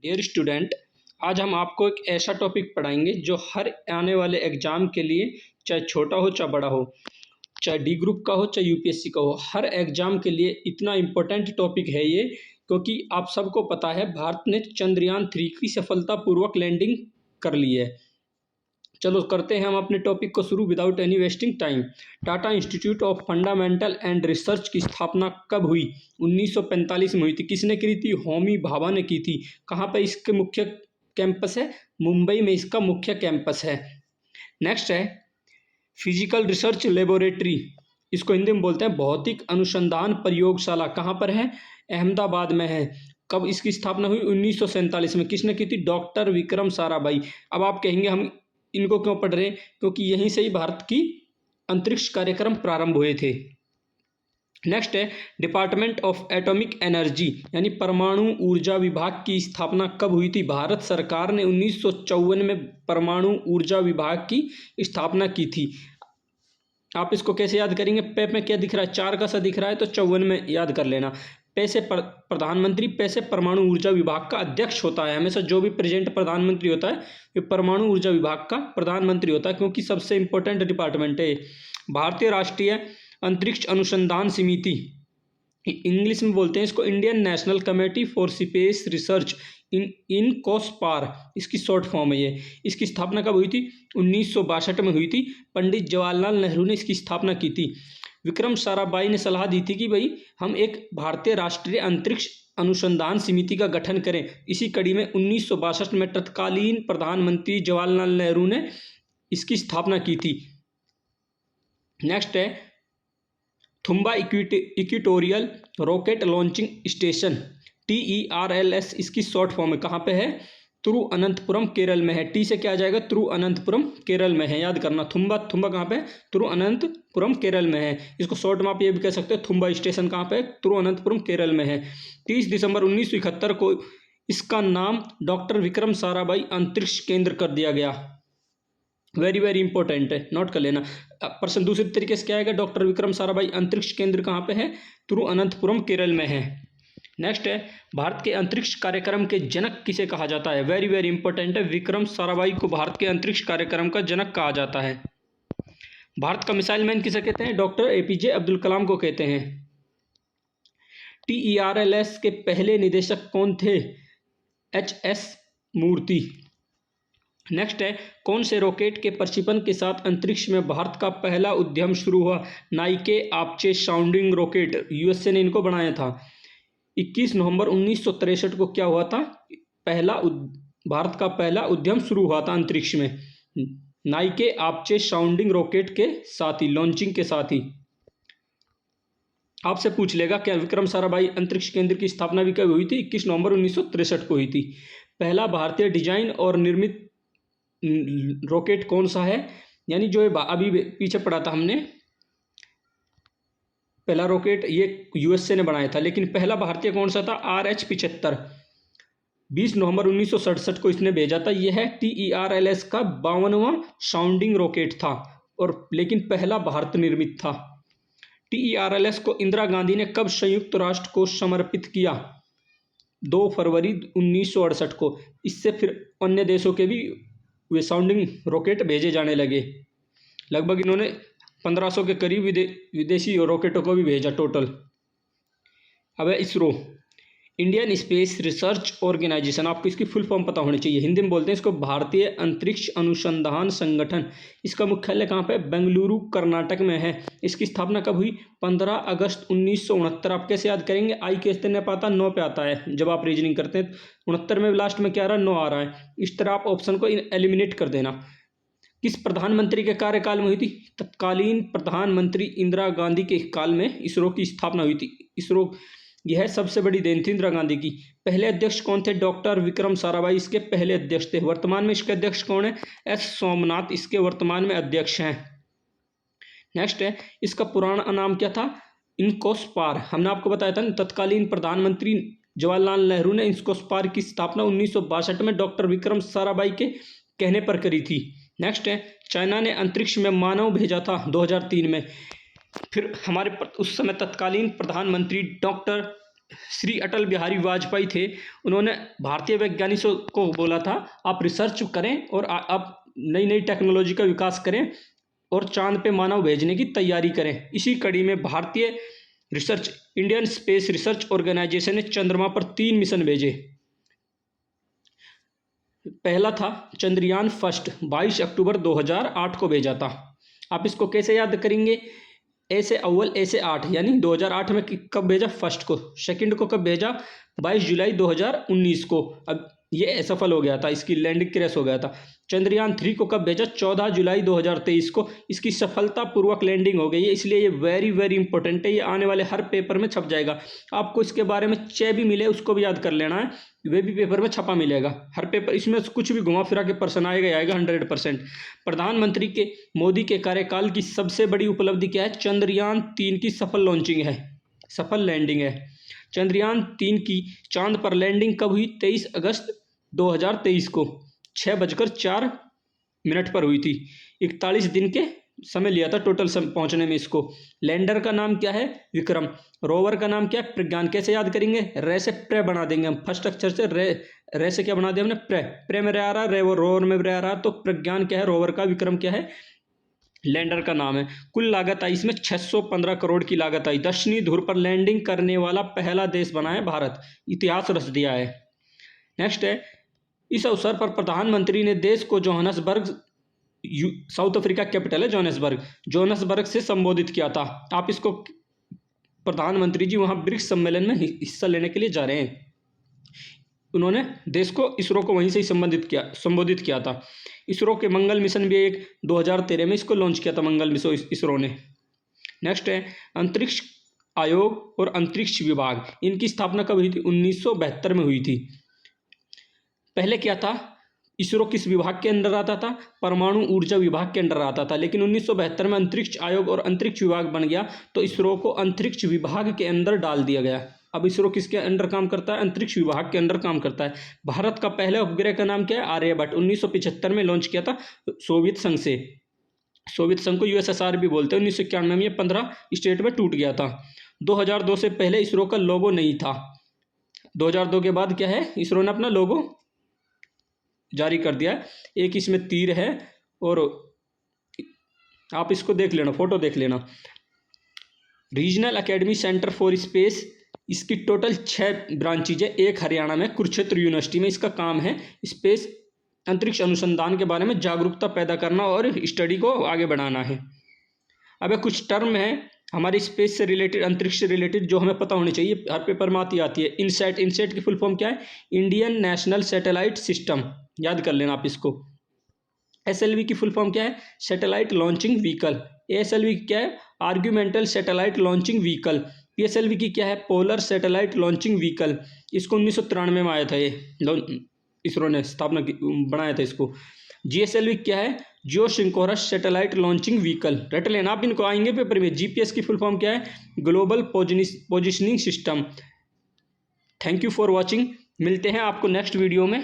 Dear student, आज हम आपको एक ऐसा टॉपिक पढ़ाएंगे जो हर आने वाले एग्ज़ाम के लिए, चाहे छोटा हो चाहे बड़ा हो, चाहे डी ग्रुप का हो चाहे यूपीएससी का हो, हर एग्ज़ाम के लिए इतना इम्पोर्टेंट टॉपिक है ये। क्योंकि आप सबको पता है भारत ने चंद्रयान 3 की सफलतापूर्वक लैंडिंग कर ली है। चलो करते हैं हम अपने टॉपिक को शुरू without any wasting time. Tata institute of fundamental and research की स्थापना कब हुई? 1945 में हुई थी। किसने की थी? होमी भाभा ने की थी। कहाँ पर इसके मुख्य कैंपस है? मुंबई में इसका मुख्य कैंपस है। नेक्स्ट है फिजिकल रिसर्च लेबोरेटरी, इसको हिंदी में बोलते हैं भौतिक अनुसंधान प्रयोगशाला। कहाँ पर है? अहमदाबाद में है। कब इसकी स्थापना हुई? 1947 में। किसने की थी? डॉक्टर विक्रम साराभाई। अब आप कहेंगे हम इनको क्यों पढ़ रहे हैं? क्योंकि यहीं से ही भारत की अंतरिक्ष कार्यक्रम प्रारंभ हुए थे। नेक्स्ट है डिपार्टमेंट ऑफ एटॉमिक एनर्जी यानी परमाणु ऊर्जा विभाग की स्थापना कब हुई थी? भारत सरकार ने 1954 में परमाणु ऊर्जा विभाग की स्थापना की थी। आप इसको कैसे याद करेंगे? पे में क्या दिख रहा है? 4 का सा दिख रहा है तो 54 में याद कर लेना। पे से प्रधानमंत्री, पे से परमाणु ऊर्जा विभाग का अध्यक्ष होता है। हमेशा जो भी प्रेजेंट प्रधानमंत्री होता है ये परमाणु ऊर्जा विभाग का प्रधानमंत्री होता है, क्योंकि सबसे इंपॉर्टेंट डिपार्टमेंट है। भारतीय राष्ट्रीय अंतरिक्ष अनुसंधान समिति, इंग्लिश में बोलते हैं इसको Indian national committee for space research, in COSPAR इसकी शॉर्ट फॉर्म है ये। इसकी स्थापना कब हुई थी? 1962 में हुई थी। पंडित जवाहरलाल नेहरू ने इसकी स्थापना की थी। विक्रम साराभाई ने सलाह दी थी कि भाई हम एक भारतीय राष्ट्रीय अंतरिक्ष अनुसंधान समिति का गठन करें। इसी कड़ी में 1962 में तत्कालीन प्रधानमंत्री जवाहरलाल नेहरू ने इसकी स्थापना की थी। नेक्स्ट है Thumba equatorial rocket launching station, TERLS इसकी शॉर्ट फॉर्म है। कहाँ पे है? तिरुअनंतपुरम केरल में है। टी से क्या आ जाएगा? तिरुअनंतपुरम केरल में है। याद करना थुम्बा कहाँ पे? तिरुअनंतपुरम केरल में है। इसको शॉर्ट में आप ये भी कह सकते हो थुम्बा स्टेशन कहाँ पे? तिरुअनंतपुरम केरल में है। 30 दिसंबर 1971 को इसका नाम डॉक्टर विक्रम साराभाई अंतरिक्ष केंद्र कर दिया गया। वेरी वेरी इंपॉर्टेंट है, नोट कर लेना। प्रश्न दूसरे तरीके से क्या आएगा? डॉक्टर विक्रम साराभाई अंतरिक्ष केंद्र कहाँ पे है? तिरुअनंतपुरम केरल में है। नेक्स्ट है भारत के अंतरिक्ष कार्यक्रम के जनक किसे कहा जाता है? वेरी वेरी इंपॉर्टेंट है। विक्रम साराभाई को भारत के अंतरिक्ष कार्यक्रम का जनक कहा जाता है। भारत का मिसाइल मैन किसे कहते हैं? डॉक्टर APJ अब्दुल कलाम को कहते हैं। TERLS के पहले निदेशक कौन थे? HS मूर्ति। नेक्स्ट है कौन से रॉकेट के प्रक्षेपण के साथ अंतरिक्ष में भारत का पहला उद्यम शुरू हुआ? नाइके आपचे साउंडिंग रॉकेट, USA ने इनको बनाया था। 21 नवंबर 1963 को क्या हुआ था? भारत का पहला उद्यम शुरू हुआ था अंतरिक्ष में, नाइके आपचे साउंडिंग रॉकेट के साथ ही, लॉन्चिंग के साथ ही। आपसे पूछ लेगा क्या विक्रम साराभाई अंतरिक्ष केंद्र की स्थापना भी कब हुई थी? 21 नवंबर 1963 को हुई थी। पहला भारतीय डिजाइन और निर्मित रॉकेट कौन सा है? यानी जो अभी पीछे पढ़ा था हमने, पहला रॉकेट ये USA ने बनाया था, लेकिन पहला भारतीय कौन सा था? RH-75। 20 नवंबर 1967 को इसने भेजा था। यह है TERLS का 52वां साउंडिंग रॉकेट था, और लेकिन पहला भारत निर्मित था। TERLS को इंदिरा गांधी ने कब संयुक्त राष्ट्र को समर्पित किया? 2 फरवरी 1968 को। इससे फिर अन्य देशों के भी वे साउंडिंग रॉकेट भेजे जाने लगे। लगभग इन्होंने 1500 के करीब विदेशी रॉकेटों को भी भेजा टोटल। अब है ISRO, Indian space research organisation. आपको इसकी फुल फॉर्म पता होनी चाहिए। हिंदी में बोलते हैं इसको भारतीय अंतरिक्ष अनुसंधान संगठन। इसका मुख्यालय कहाँ पे? बेंगलुरु कर्नाटक में है। इसकी स्थापना कब हुई? 15 अगस्त 1969। आप कैसे याद करेंगे? आई कैसे नहीं पाता? 9 पे आता है जब आप रीजनिंग करते हैं। 69 में लास्ट में क्या आ रहा है? 9 आ रहा है। इस तरह आप ऑप्शन को एलिमिनेट कर देना। किस प्रधानमंत्री के कार्यकाल में हुई थी? तत्कालीन प्रधानमंत्री इंदिरा गांधी के काल में इसरो की स्थापना हुई थी। इसरो यह सबसे बड़ी देन थी इंदिरा गांधी की। पहले अध्यक्ष कौन थे? डॉक्टर विक्रम साराभाई इसके पहले अध्यक्ष थे। वर्तमान में इसके अध्यक्ष कौन है? S सोमनाथ इसके वर्तमान में अध्यक्ष हैं। नेक्स्ट है इसका पुराना नाम क्या था? इनकोसपार। हमने आपको बताया था तत्कालीन प्रधानमंत्री जवाहरलाल नेहरू ने इनकोसपार की स्थापना 1962 में डॉक्टर विक्रम साराभाई के कहने पर करी थी। नेक्स्ट है चाइना ने अंतरिक्ष में मानव भेजा था 2003 में। फिर हमारे उस समय तत्कालीन प्रधानमंत्री डॉक्टर श्री अटल बिहारी वाजपेयी थे, उन्होंने भारतीय वैज्ञानिकों को बोला था आप रिसर्च करें और आप नई नई टेक्नोलॉजी का विकास करें और चांद पे मानव भेजने की तैयारी करें। इसी कड़ी में भारतीय research Indian space research organisation ने चंद्रमा पर 3 मिशन भेजे। पहला था चंद्रयान फर्स्ट, 22 अक्टूबर 2008 को भेजा था। आप इसको कैसे याद करेंगे? ए से अव्वल, ए से 8, यानी 2008 में कब भेजा? फर्स्ट को। सेकंड को कब भेजा? 22 जुलाई 2019 को। अब ये असफल हो गया था, इसकी लैंडिंग क्रैश हो गया था। चंद्रयान 3 को कब भेजा? 14 जुलाई 2023 को। इसकी सफलतापूर्वक लैंडिंग हो गई है, इसलिए ये वेरी वेरी इंपॉर्टेंट है। ये आने वाले हर पेपर में छप जाएगा। आपको इसके बारे में चे भी मिले उसको भी याद कर लेना है, वे भी पेपर में छपा मिलेगा। हर पेपर इसमें कुछ भी घुमा फिरा के प्रश्न आएगा 100%। प्रधानमंत्री के मोदी के कार्यकाल की सबसे बड़ी उपलब्धि क्या है? चंद्रयान 3 की सफल लॉन्चिंग है, सफल लैंडिंग है। चंद्रयान 3 की चांद पर लैंडिंग कब हुई? 23 अगस्त 2023 को 6:04 पर हुई थी। 41 दिन के समय लिया था टोटल पहुंचने में इसको। लैंडर का नाम क्या है? विक्रम। रोवर का नाम क्या है? प्रज्ञान। कैसे याद करेंगे? रे से प्रे बना देंगे हम, फर्स्ट अक्षर से रे से क्या बना दिया हमने? प्रे। प्रे में रे आ रहा, रे वो रोवर में रे आ रहा, तो प्रज्ञान क्या है? रोवर का। विक्रम क्या है? लैंडर का नाम है। कुल लागत आई इसमें 615 करोड़ की लागत आई। दक्षिणी ध्रुव पर लैंडिंग करने वाला पहला देश बना है भारत। इतिहास रच दिया है। नेक्स्ट है, इस अवसर पर प्रधानमंत्री ने देश को जोहान्सबर्ग, साउथ अफ्रीका कैपिटल है जोहान्सबर्ग से संबोधित किया था। आप इसको, प्रधानमंत्री जी वहां ब्रिक्स सम्मेलन में हिस्सा लेने के लिए जा रहे हैं। उन्होंने देश को, इसरो को वहीं से ही संबोधित किया था। इसरो के मंगल मिशन भी एक 2013 में इसको लॉन्च किया था, मंगल मिशन इसरो ने। नेक्स्ट है, अंतरिक्ष आयोग और अंतरिक्ष विभाग, इनकी स्थापना कब हुई थी? 1972 में हुई थी। पहले क्या था? इसरो किस विभाग के अंदर आता था? परमाणु ऊर्जा विभाग के अंदर आता था। लेकिन 1972 में अंतरिक्ष आयोग और अंतरिक्ष विभाग बन गया, तो इसरो को अंतरिक्ष विभाग के अंदर डाल दिया गया। अब इसरो किसके अंडर काम करता है? अंतरिक्ष विभाग के अंदर काम करता है। भारत का पहला उपग्रह का नाम क्या है? आर्यभट्ट। 1975 में लॉन्च किया था सोवियत संघ से। सोवियत संघ को यूएसएसआर भी बोलते हैं। 1991 में 15 स्टेट में टूट गया था। 2002 से पहले इसरो का लोगो नहीं था। 2002 के बाद क्या है? इसरो ने अपना लोगो जारी कर दिया। एक इसमें तीर है और आप इसको देख लेना, फोटो देख लेना। Regional academy centre for space, इसकी टोटल 6 ब्रांचेज है। एक हरियाणा में कुरुक्षेत्र यूनिवर्सिटी में इसका काम है स्पेस अंतरिक्ष अनुसंधान के बारे में जागरूकता पैदा करना और स्टडी को आगे बढ़ाना है। अब कुछ टर्म है हमारी स्पेस से रिलेटेड, अंतरिक्ष से रिलेटेड, जो हमें पता होनी चाहिए, हर पेपर में आती है। इनसैट, इनसैट की फुल फॉर्म क्या है? इंडियन नेशनल सैटेलाइट सिस्टम, याद कर लेना आप इसको। एसएलवी की फुल फॉर्म क्या है? Satellite launching vehicle. एएसएलवी क्या है? आर्ग्यूमेंटल सैटेलाइट लॉन्चिंग व्हीकल। पीएसएलवी की क्या है? Polar satellite launching vehicle. इसको 1993 में आया था, ये इसरो ने स्थापना की, बनाया था इसको। जीएसएलवी क्या है? जियो सिंक्रोनस सैटेलाइट लॉन्चिंग व्हीकल। रट लेना आप, इनको आएंगे पेपर में। जीपीएस की फुल फॉर्म क्या है? Global positioning system. Thank you for watching. मिलते हैं आपको नेक्स्ट वीडियो में।